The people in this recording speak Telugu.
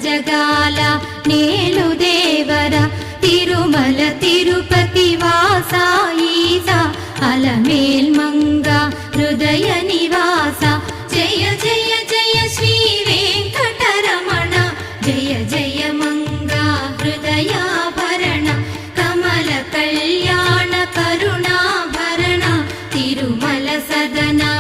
జగాల నేలు దేవర తిరుమల తిరుపతి వాసా ఈసా అలమేల్ మంగ హృదయ నివాస జయ జయ జయ శ్రీ వెంకటరమణ జయ జయ మంగ హృదయాభరణ కమల కళ్యాణ కరుణాభరణ తిరుమల సదనా